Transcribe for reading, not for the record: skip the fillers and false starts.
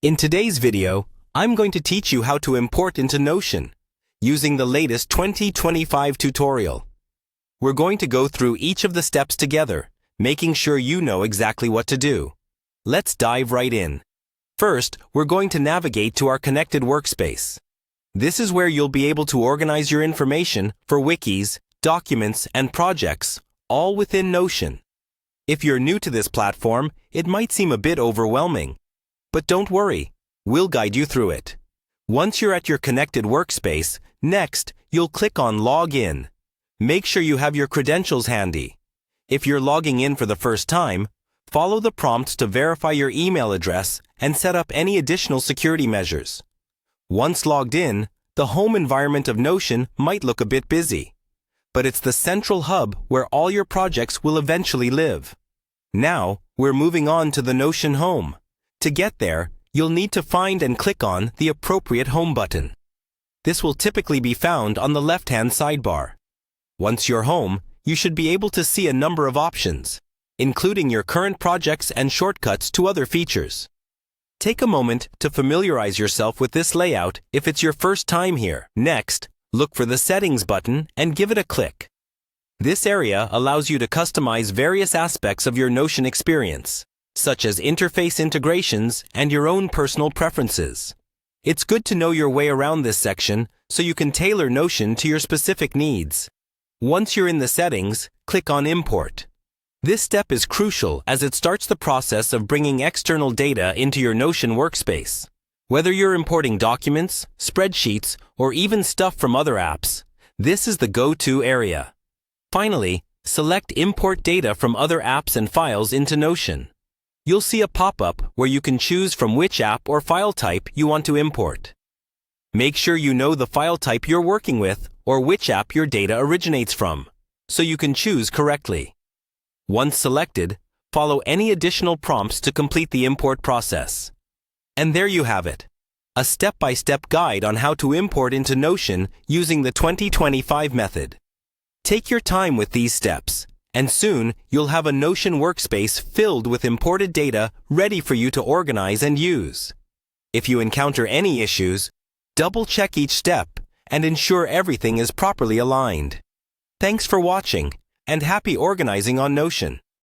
In today's video, I'm going to teach you how to import into Notion using the latest 2025 tutorial. We're going to go through each of the steps together, making sure you know exactly what to do. Let's dive right in. First, we're going to navigate to our connected workspace. This is where you'll be able to organize your information for wikis, documents, and projects, all within Notion. If you're new to this platform, it might seem a bit overwhelming. But don't worry, we'll guide you through it. Once you're at your connected workspace, next, you'll click on Log In. Make sure you have your credentials handy. If you're logging in for the first time, follow the prompts to verify your email address and set up any additional security measures. Once logged in, the home environment of Notion might look a bit busy, but it's the central hub where all your projects will eventually live. Now, we're moving on to the Notion home. To get there, you'll need to find and click on the appropriate home button. This will typically be found on the left-hand sidebar. Once you're home, you should be able to see a number of options, including your current projects and shortcuts to other features. Take a moment to familiarize yourself with this layout if it's your first time here. Next, look for the Settings button and give it a click. This area allows you to customize various aspects of your Notion experience, such as interface integrations and your own personal preferences. It's good to know your way around this section so you can tailor Notion to your specific needs. Once you're in the settings, click on Import. This step is crucial as it starts the process of bringing external data into your Notion workspace. Whether you're importing documents, spreadsheets, or even stuff from other apps, this is the go-to area. Finally, select Import data from other apps and files into Notion. You'll see a pop-up where you can choose from which app or file type you want to import. Make sure you know the file type you're working with or which app your data originates from, so you can choose correctly. Once selected, follow any additional prompts to complete the import process. And there you have it, a step-by-step guide on how to import into Notion using the 2025 method. Take your time with these steps, and soon you'll have a Notion workspace filled with imported data ready for you to organize and use. If you encounter any issues, double-check each step and ensure everything is properly aligned. Thanks for watching, and happy organizing on Notion.